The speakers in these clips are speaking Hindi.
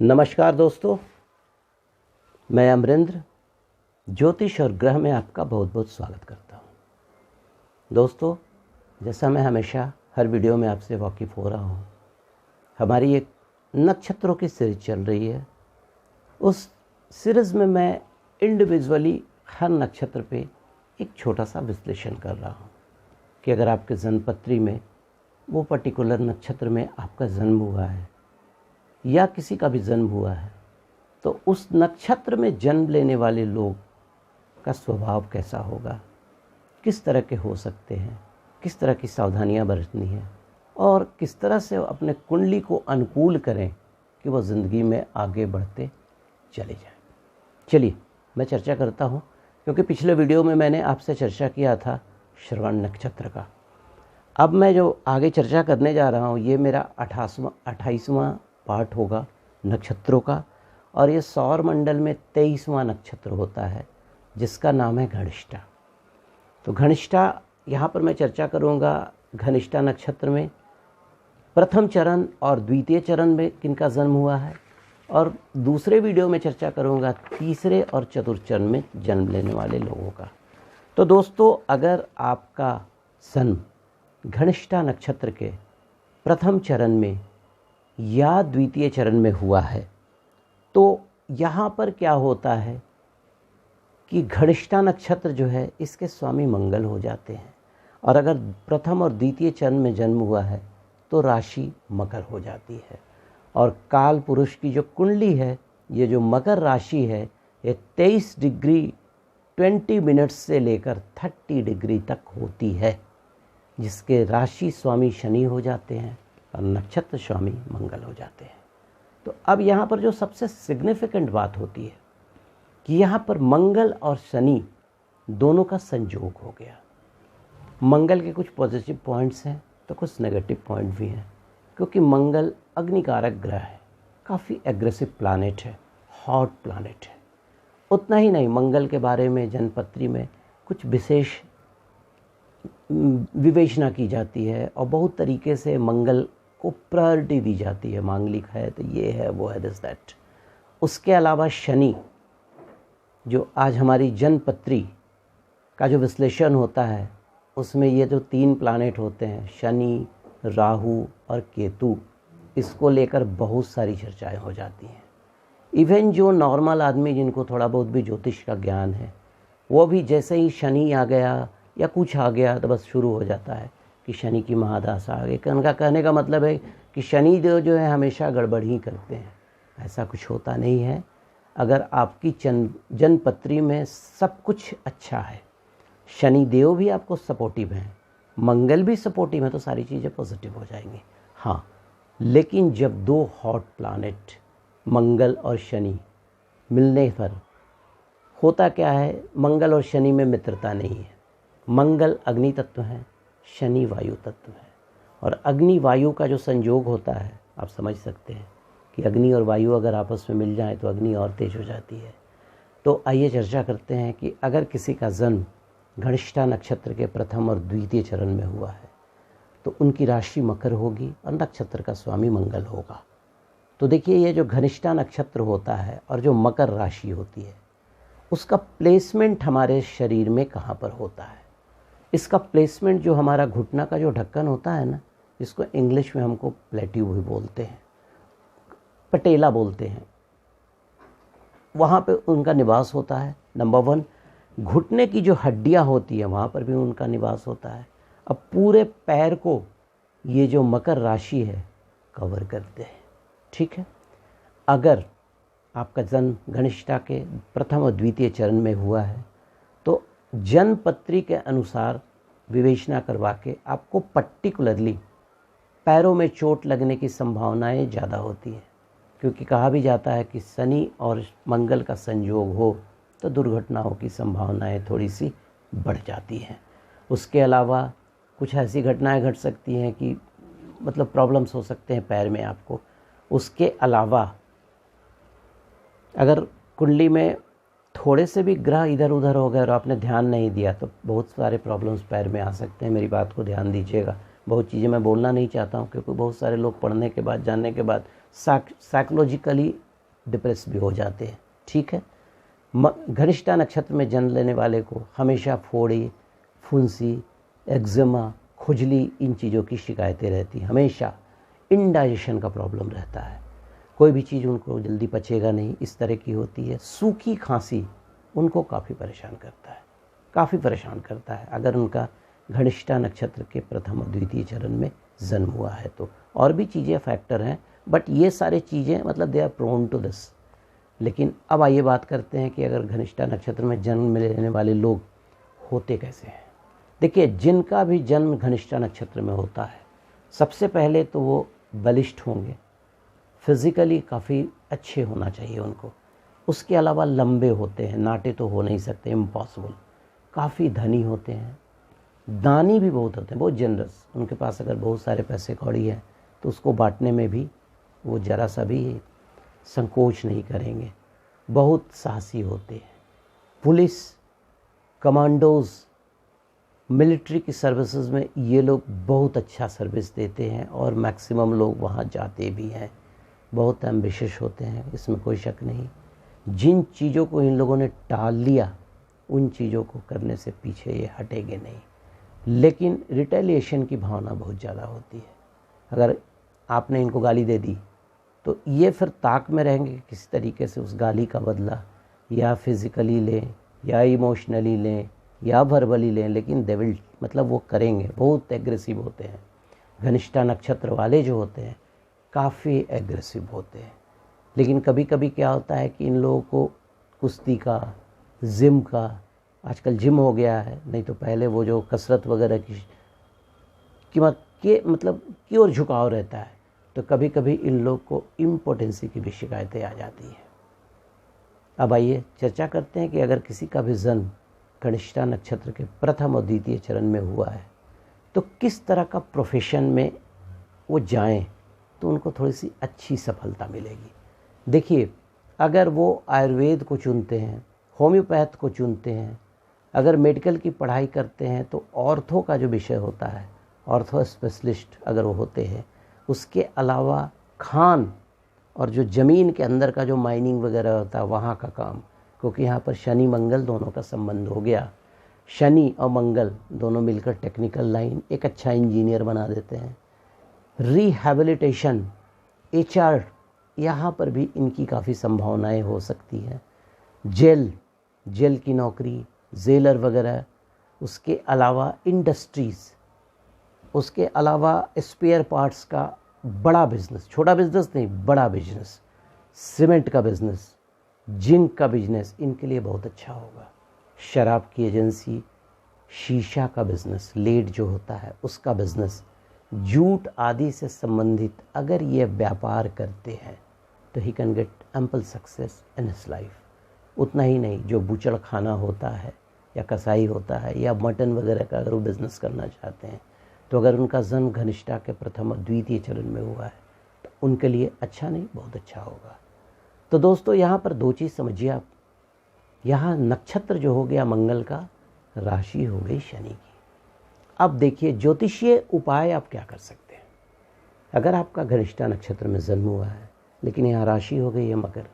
नमस्कार दोस्तों, मैं अमरेंद्र ज्योतिष और ग्रह में आपका बहुत बहुत स्वागत करता हूं। दोस्तों, जैसा मैं हमेशा हर वीडियो में आपसे वाकिफ़ हो रहा हूं, हमारी एक नक्षत्रों की सीरीज चल रही है। उस सीरीज़ में मैं इंडिविजुअली हर नक्षत्र पे एक छोटा सा विश्लेषण कर रहा हूं कि अगर आपके जन्मपत्री में वो पर्टिकुलर नक्षत्र में आपका जन्म हुआ है या किसी का भी जन्म हुआ है, तो उस नक्षत्र में जन्म लेने वाले लोग का स्वभाव कैसा होगा, किस तरह के हो सकते हैं, किस तरह की सावधानियां बरतनी है और किस तरह से अपने कुंडली को अनुकूल करें कि वह ज़िंदगी में आगे बढ़ते चले जाएं। चलिए मैं चर्चा करता हूं, क्योंकि पिछले वीडियो में मैंने आपसे चर्चा किया था श्रवण नक्षत्र का। अब मैं जो आगे चर्चा करने जा रहा हूं, ये मेरा 28वां पार्ट होगा नक्षत्रों का, और ये सौर मंडल में 23वां नक्षत्र होता है जिसका नाम है घनिष्ठा। तो घनिष्ठा यहाँ पर मैं चर्चा करूँगा घनिष्ठा नक्षत्र में प्रथम चरण और द्वितीय चरण में किनका जन्म हुआ है, और दूसरे वीडियो में चर्चा करूँगा तीसरे और चतुर्थ चरण में जन्म लेने वाले लोगों का। तो दोस्तों, अगर आपका जन्म घनिष्ठा नक्षत्र के प्रथम चरण में या द्वितीय चरण में हुआ है, तो यहाँ पर क्या होता है कि घनिष्ठा नक्षत्र जो है इसके स्वामी मंगल हो जाते हैं, और अगर प्रथम और द्वितीय चरण में जन्म हुआ है तो राशि मकर हो जाती है। और काल पुरुष की जो कुंडली है, ये जो मकर राशि है, ये 23 डिग्री 20 मिनट्स से लेकर 30 डिग्री तक होती है, जिसके राशि स्वामी शनि हो जाते हैं और नक्षत्र स्वामी मंगल हो जाते हैं। तो अब यहाँ पर जो सबसे सिग्निफिकेंट बात होती है कि यहाँ पर मंगल और शनि दोनों का संयोग हो गया। मंगल के कुछ पॉजिटिव पॉइंट्स हैं तो कुछ नेगेटिव पॉइंट भी हैं, क्योंकि मंगल अग्निकारक ग्रह है, काफ़ी एग्रेसिव प्लैनेट है, हॉट प्लैनेट है। उतना ही नहीं, मंगल के बारे में जन्मपत्री में कुछ विशेष विवेचना की जाती है और बहुत तरीके से मंगल को प्रायोरिटी दी जाती है। मांगलिक है तो ये है, वो है, दिस दैट। उसके अलावा शनि, जो आज हमारी जन्मपत्री का जो विश्लेषण होता है उसमें ये जो 3 प्लैनेट होते हैं, शनि, राहु और केतु, इसको लेकर बहुत सारी चर्चाएं हो जाती हैं। इवन जो नॉर्मल आदमी जिनको थोड़ा बहुत भी ज्योतिष का ज्ञान है, वो भी जैसे ही शनि आ गया या कुछ आ गया तो बस शुरू हो जाता है कि शनि की महादशा आ गई। उनका कहने का मतलब है कि शनि देव जो है हमेशा गड़बड़ ही करते हैं। ऐसा कुछ होता नहीं है। अगर आपकी जन्मपत्री में सब कुछ अच्छा है, शनि देव भी आपको सपोर्टिव हैं, मंगल भी सपोर्टिव है, तो सारी चीज़ें पॉजिटिव हो जाएंगी। हाँ, लेकिन जब 2 हॉट प्लैनेट मंगल और शनि मिलने पर होता क्या है, मंगल और शनि में मित्रता नहीं है। मंगल अग्नि तत्व है, शनि वायु तत्व है, और अग्नि वायु का जो संयोग होता है, आप समझ सकते हैं कि अग्नि और वायु अगर आपस में मिल जाए तो अग्नि और तेज हो जाती है। तो आइए चर्चा करते हैं कि अगर किसी का जन्म घनिष्ठा नक्षत्र के प्रथम और द्वितीय चरण में हुआ है तो उनकी राशि मकर होगी और नक्षत्र का स्वामी मंगल होगा। तो देखिए, ये जो घनिष्ठा नक्षत्र होता है और जो मकर राशि होती है, उसका प्लेसमेंट हमारे शरीर में कहाँ पर होता है। इसका प्लेसमेंट जो हमारा घुटना का जो ढक्कन होता है ना, जिसको इंग्लिश में हमको प्लेट्यू भी बोलते हैं, पटेला बोलते हैं, वहाँ पे उनका निवास होता है। नंबर 1, घुटने की जो हड्डियाँ होती हैं वहाँ पर भी उनका निवास होता है। अब पूरे पैर को ये जो मकर राशि है कवर करते हैं। ठीक है, अगर आपका जन्म घनिष्ठा के प्रथम और द्वितीय चरण में हुआ है तो जन्मपत्री के अनुसार विवेचना करवा के आपको पर्टिकुलरली पैरों में चोट लगने की संभावनाएं ज़्यादा होती हैं, क्योंकि कहा भी जाता है कि शनि और मंगल का संयोग हो तो दुर्घटनाओं की संभावनाएं थोड़ी सी बढ़ जाती हैं। उसके अलावा कुछ ऐसी घटनाएं घट सकती हैं कि मतलब प्रॉब्लम्स हो सकते हैं पैर में आपको। उसके अलावा अगर कुंडली में थोड़े से भी ग्रह इधर उधर हो गए और आपने ध्यान नहीं दिया तो बहुत सारे प्रॉब्लम्स पैर में आ सकते हैं। मेरी बात को ध्यान दीजिएगा। बहुत चीज़ें मैं बोलना नहीं चाहता हूँ, क्योंकि बहुत सारे लोग पढ़ने के बाद, जानने के बाद साइकोलॉजिकली डिप्रेस भी हो जाते हैं। ठीक है, घनिष्ठा नक्षत्र में जन्म लेने वाले को हमेशा फोड़े, फुंसी, एक्जिमा, खुजली, इन चीज़ों की शिकायतें रहती हैं। हमेशा इंडाइजेशन का प्रॉब्लम रहता है, कोई भी चीज़ उनको जल्दी पचेगा नहीं, इस तरह की होती है। सूखी खांसी उनको काफ़ी परेशान करता है, काफ़ी परेशान करता है अगर उनका घनिष्ठा नक्षत्र के प्रथम और द्वितीय चरण में जन्म हुआ है तो। और भी चीज़ें फैक्टर हैं, बट ये सारे चीज़ें मतलब they are prone to this. लेकिन अब आइए बात करते हैं कि अगर घनिष्ठा नक्षत्र में जन्म लेने वाले लोग होते कैसे हैं। देखिए, जिनका भी जन्म घनिष्ठा नक्षत्र में होता है, सबसे पहले तो वो बलिष्ठ होंगे, फिज़िकली काफ़ी अच्छे होना चाहिए उनको। उसके अलावा लंबे होते हैं, नाटे तो हो नहीं सकते, इम्पॉसिबल। काफ़ी धनी होते हैं, दानी भी बहुत होते हैं, बहुत जनरस। उनके पास अगर बहुत सारे पैसे कौड़ी हैं तो उसको बांटने में भी वो ज़रा सा भी संकोच नहीं करेंगे। बहुत साहसी होते हैं। पुलिस, कमांडोज़, मिलिट्री की सर्विसेज में ये लोग बहुत अच्छा सर्विस देते हैं और मैक्सिमम लोग वहाँ जाते भी हैं। बहुत एम्बिशियस होते हैं, इसमें कोई शक नहीं। जिन चीज़ों को इन लोगों ने टाल लिया, उन चीज़ों को करने से पीछे ये हटेंगे नहीं। लेकिन रिटेलिएशन की भावना बहुत ज़्यादा होती है। अगर आपने इनको गाली दे दी तो ये फिर ताक में रहेंगे कि किसी तरीके से उस गाली का बदला या फिज़िकली लें या इमोशनली लें या वर्बली लें, लेकिन दे विल, मतलब वो करेंगे। बहुत एग्रेसिव होते हैं। घनिष्ठा नक्षत्र वाले जो होते हैं काफ़ी एग्रेसिव होते हैं। लेकिन कभी कभी क्या होता है कि इन लोगों को कुश्ती का, जिम का, आजकल जिम हो गया है, नहीं तो पहले वो जो कसरत वगैरह की मतलब की ओर झुकाव रहता है, तो कभी कभी इन लोग को इम्पोटेंसी की भी शिकायतें आ जाती हैं। अब आइए चर्चा करते हैं कि अगर किसी का भी जन्म घनिष्ठा नक्षत्र के प्रथम और द्वितीय चरण में हुआ है तो किस तरह का प्रोफेशन में वो जाएं तो उनको थोड़ी सी अच्छी सफलता मिलेगी। देखिए, अगर वो आयुर्वेद को चुनते हैं, होम्योपैथ को चुनते हैं, अगर मेडिकल की पढ़ाई करते हैं तो ऑर्थो का जो विषय होता है, ऑर्थो स्पेशलिस्ट अगर वो होते हैं, उसके अलावा खान और जो ज़मीन के अंदर का जो माइनिंग वगैरह होता है वहाँ का काम, क्योंकि यहाँ पर शनि मंगल दोनों का संबंध हो गया। शनि और मंगल दोनों मिलकर टेक्निकल लाइन एक अच्छा इंजीनियर बना देते हैं। रिहैबिलिटेशन, HR, यहाँ पर भी इनकी काफ़ी संभावनाएं हो सकती हैं। जेल की नौकरी, जेलर वगैरह, उसके अलावा इंडस्ट्रीज़, उसके अलावा स्पेयर पार्ट्स का बड़ा बिजनेस, छोटा बिजनेस नहीं, बड़ा बिजनेस, सीमेंट का बिजनेस, जिंक का बिजनेस, इनके लिए बहुत अच्छा होगा। शराब की एजेंसी, शीशा का बिजनेस, लेड जो होता है उसका बिजनेस, जूट आदि से संबंधित अगर ये व्यापार करते हैं तो he can get ample success in his life. उतना ही नहीं, जो बूचड़ खाना होता है या कसाई होता है या मटन वगैरह का अगर वो बिज़नेस करना चाहते हैं तो अगर उनका जन्म घनिष्ठा के प्रथम और द्वितीय चरण में हुआ है तो उनके लिए अच्छा नहीं, बहुत अच्छा होगा। तो दोस्तों, यहाँ पर दो चीज़ समझिए आप। यहाँ नक्षत्र जो हो गया मंगल का, राशि हो गई शनि की। अब देखिए, ज्योतिषीय उपाय आप क्या कर सकते हैं। अगर आपका घनिष्ठा नक्षत्र में जन्म हुआ है लेकिन यहाँ राशि हो गई है मकर,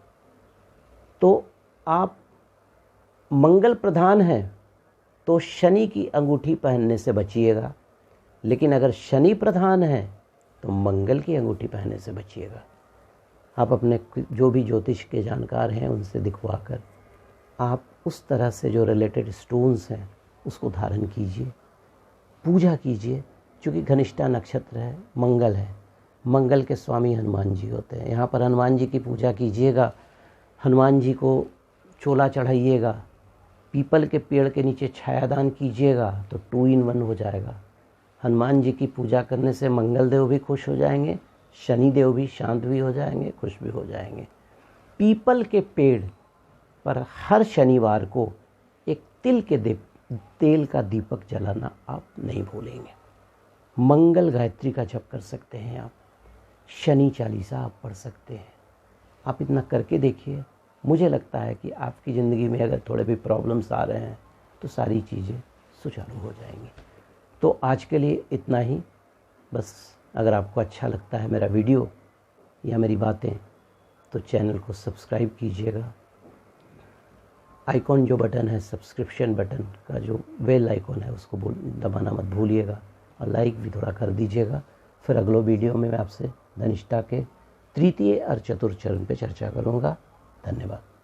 तो आप मंगल प्रधान हैं तो शनि की अंगूठी पहनने से बचिएगा। लेकिन अगर शनि प्रधान है तो मंगल की अंगूठी पहनने से बचिएगा। आप अपने जो भी ज्योतिष के जानकार हैं उनसे दिखवाकर आप उस तरह से जो रिलेटेड स्टोन्स हैं उसको धारण कीजिए, पूजा कीजिए। चूँकि घनिष्ठा नक्षत्र है, मंगल है, मंगल के स्वामी हनुमान जी होते हैं। यहाँ पर हनुमान जी की पूजा कीजिएगा, हनुमान जी को चोला चढ़ाइएगा, पीपल के पेड़ के नीचे छायादान कीजिएगा तो 2 in 1 हो जाएगा। हनुमान जी की पूजा करने से मंगल देव भी खुश हो जाएंगे, शनि देव भी शांत भी हो जाएंगे, खुश भी हो जाएंगे। पीपल के पेड़ पर हर शनिवार को एक तेल का दीपक जलाना आप नहीं भूलेंगे। मंगल गायत्री का जप कर सकते हैं आप, शनि चालीसा आप पढ़ सकते हैं। आप इतना करके देखिए, मुझे लगता है कि आपकी ज़िंदगी में अगर थोड़े भी प्रॉब्लम्स आ रहे हैं तो सारी चीज़ें सुचारू हो जाएंगी। तो आज के लिए इतना ही। बस अगर आपको अच्छा लगता है मेरा वीडियो या मेरी बातें तो चैनल को सब्सक्राइब कीजिएगा। आइकॉन जो बटन है, सब्सक्रिप्शन बटन का जो बेल आइकॉन है, उसको दबाना मत भूलिएगा और लाइक भी थोड़ा कर दीजिएगा। फिर अगले वीडियो में मैं आपसे धनिष्ठा के तृतीय और चतुर्थ चरण पे चर्चा करूँगा। धन्यवाद।